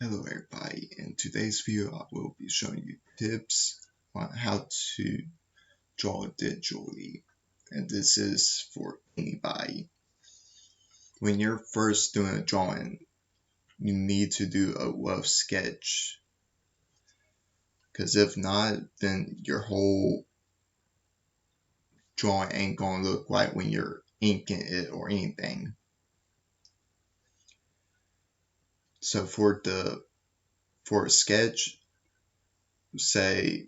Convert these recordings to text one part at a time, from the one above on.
Hello everybody, in today's video I will be showing you tips on how to draw digitally, and this is for anybody. When you're first doing a drawing, you need to do a rough sketch, because if not, then your whole drawing ain't gonna look right when you're inking it or anything. So for a sketch, say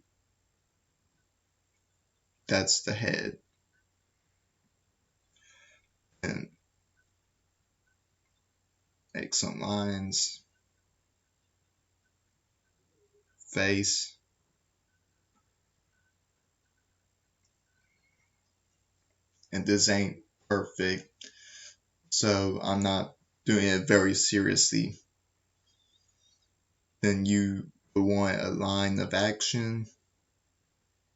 that's the head, and make some lines, face, and this ain't perfect, so I'm not doing it very seriously. Then you would want a line of action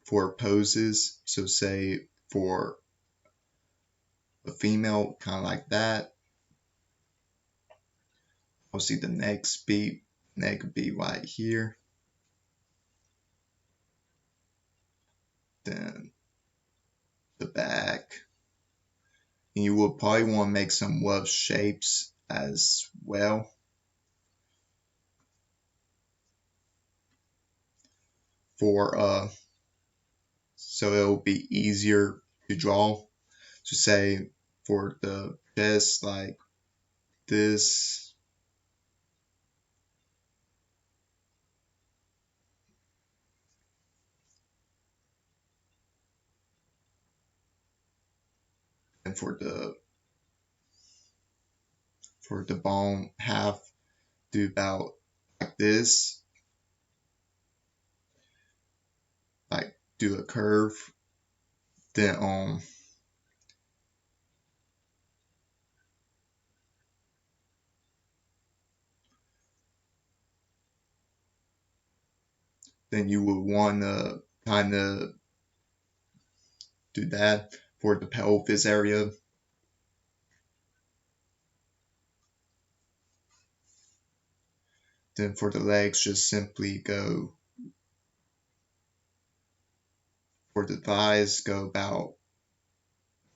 for poses. So say for a female, kind of like that. Obviously the neck would be right here. Then the back. And you will probably want to make some rough shapes as well. So it'll be easier to draw. So say for the chest, like this. And for the bone half, do about like this, like do a curve, then then you would want to kind of do that for the pelvis area. Then for the legs, just simply go for the thighs, go about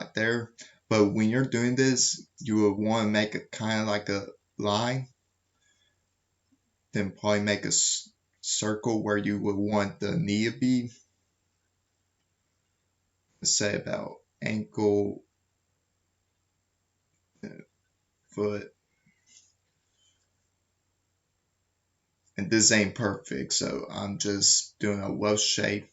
right there. But when you're doing this, you would want to make it kind of like a line, then probably make a circle where you would want the knee to be. Say about ankle, foot. And this ain't perfect, so I'm just doing a rough shape.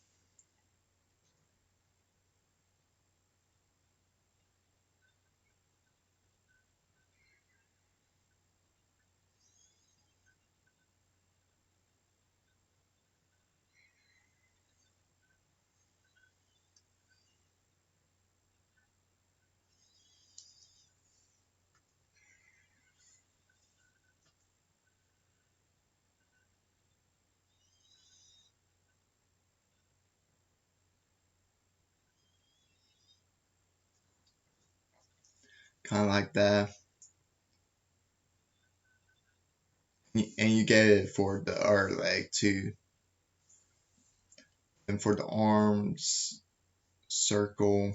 Kind of like that. And you get it for the other leg too. And for the arms, circle.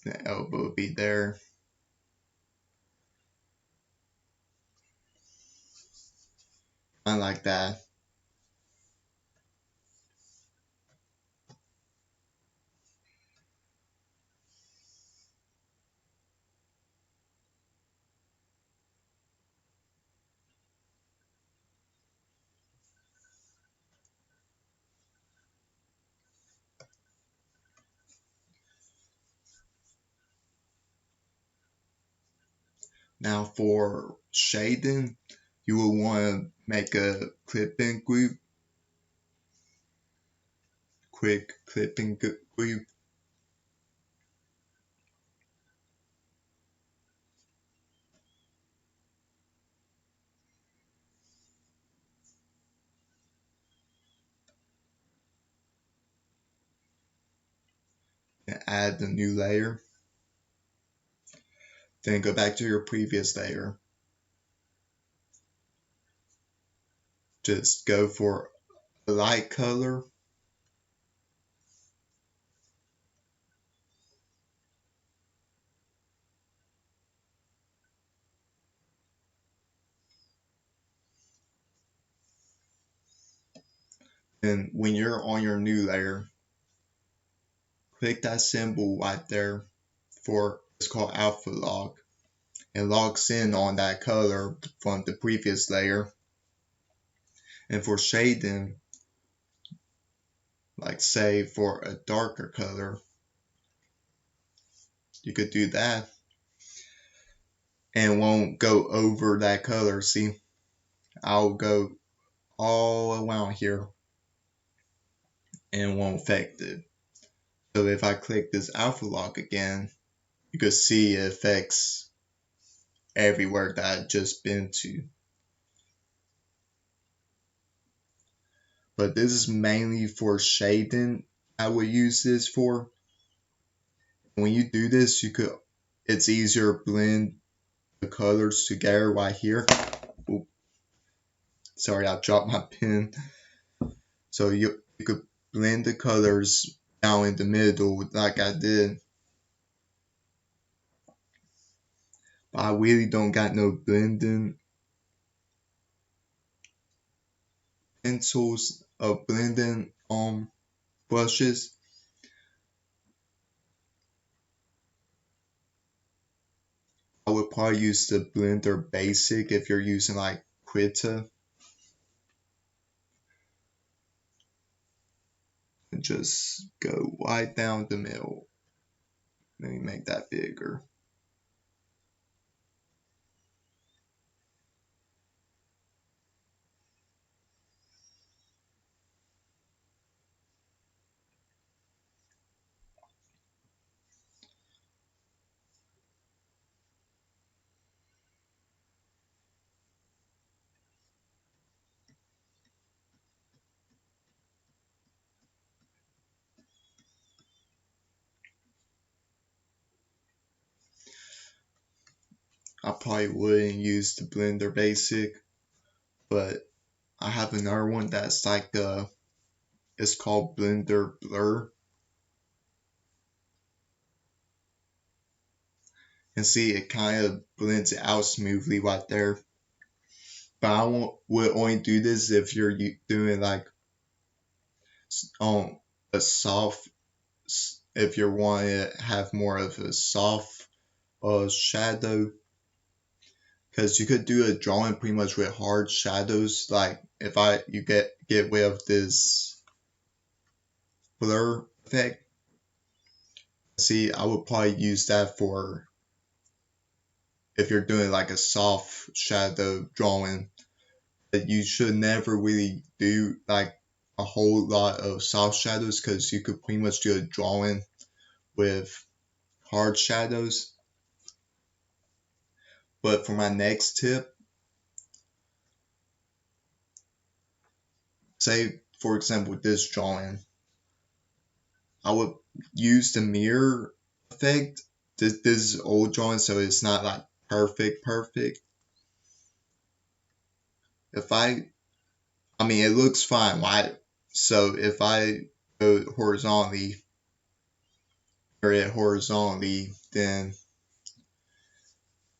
The elbow will be there. Kind of like that. Now for shading, you will want to make a clipping group. Quick clipping group. add the new layer. Then go back to your previous layer. Just go for a light color. And when you're on your new layer, click that symbol right there for, it's called alpha lock. It locks in on that color from the previous layer. And for shading, like say for a darker color, you could do that and won't go over that color. See, I'll go all around here and won't affect it. So if I click this alpha lock again, you can see it affects everywhere that I've just been to. But this is mainly for shading. I would use this for. When you do this, it's easier to blend the colors together right here. Ooh, sorry, I dropped my pen. So you could blend the colors down in the middle like I did. But I really don't got no blending pencils of blending brushes. I would probably use the Blender Basic if you're using like Krita. And just go right down the middle. Let me make that bigger. I probably wouldn't use the Blender Basic, but I have another one that's like it's called Blender Blur. And see, it kind of blends out smoothly right there. But I would only do this if you're doing like a soft, if you're wanting to have more of a soft shadow. Because you could do a drawing pretty much with hard shadows. Like if you get rid of this blur effect. See, I would probably use that for if you're doing like a soft shadow drawing. But you should never really do like a whole lot of soft shadows because you could pretty much do a drawing with hard shadows. But for my next tip, say for example this drawing, I would use the mirror effect. This is old drawing, so it's not like perfect. If I mean, it looks fine, right? So if I go horizontally, then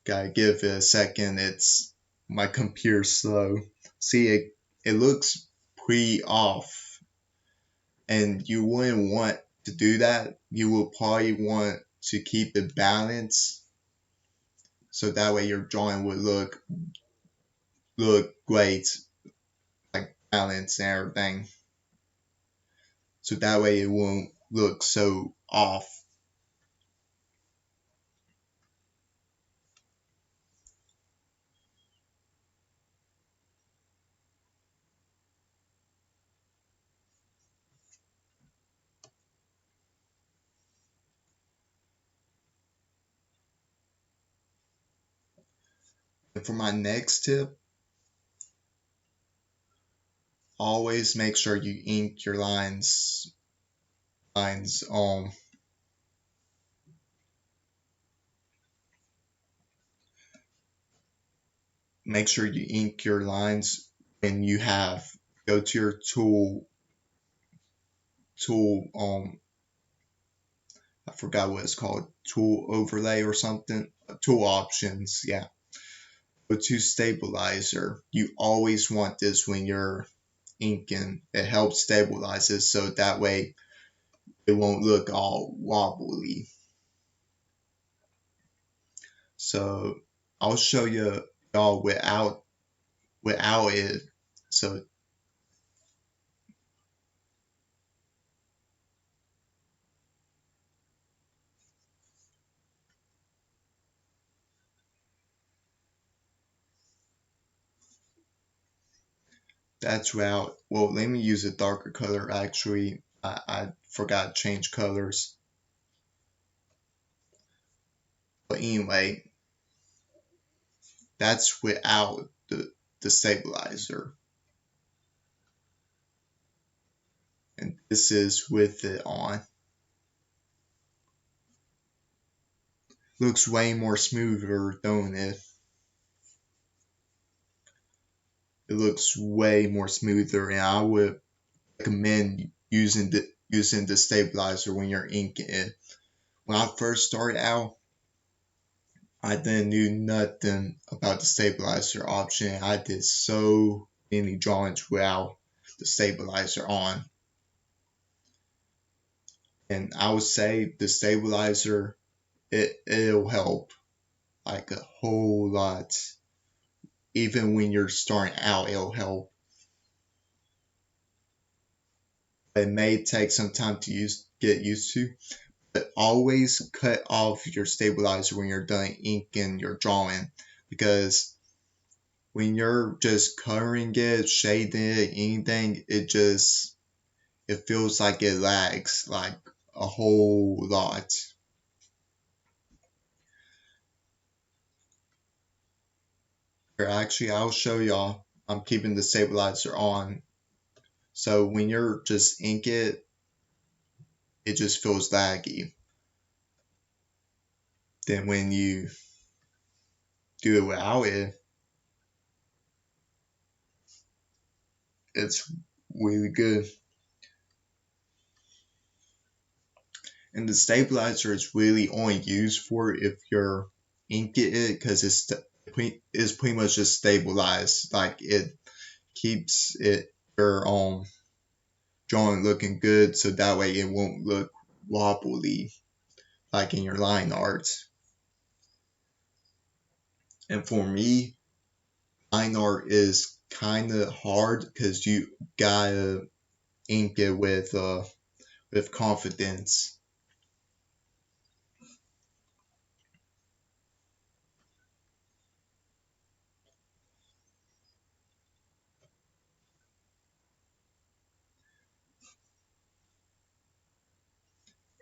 gotta give it a second. It's my computer's slow. See, it looks pretty off, and you wouldn't want to do that. You will probably want to keep it balanced, so that way your drawing would look great, like balanced and everything. So that way it won't look so off. And for my next tip, always make sure you ink your lines make sure you ink your lines when you go to your tool I forgot what it's called, tool overlay or something, tool options, yeah. Go to stabilizer. You always want this when you're inking. It helps stabilize it so that way it won't look all wobbly. So I'll show y'all without it. So that's without. Well, let me use a darker color. Actually, I forgot to change colors. But anyway, that's without the stabilizer. And this is with it on. Looks way more smoother, don't it? It looks way more smoother, and I would recommend using the stabilizer when you're inking it. When I first started out, I didn't knew nothing about the stabilizer option. I did so many drawings without the stabilizer on. And I would say the stabilizer, it'll help like a whole lot. Even when you're starting out, it'll help. It may take some time to get used to, but always cut off your stabilizer when you're done inking your drawing, because when you're just coloring it, shading it, anything, it feels like it lags like a whole lot. Here, actually, I'll show y'all. I'm keeping the stabilizer on. So when you're just ink it just feels laggy. Then when you do it without it, it's really good. And the stabilizer is really only used for if you're inking it, because it's pretty much just stabilized. Like it keeps your drawing looking good, so that way it won't look wobbly like in your line art. And for me, line art is kind of hard because you gotta ink it with confidence.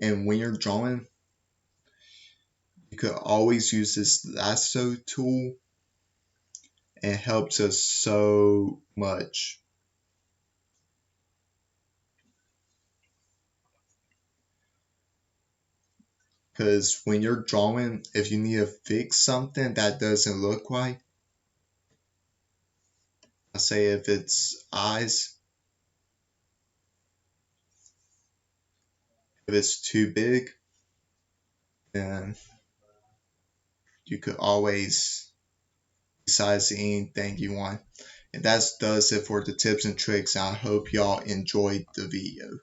And when you're drawing, you could always use this lasso tool. It helps us so much. Because when you're drawing, if you need to fix something that doesn't look right, I say if it's eyes, if it's too big, then you could always resize anything you want. And that does it for the tips and tricks. I hope y'all enjoyed the video.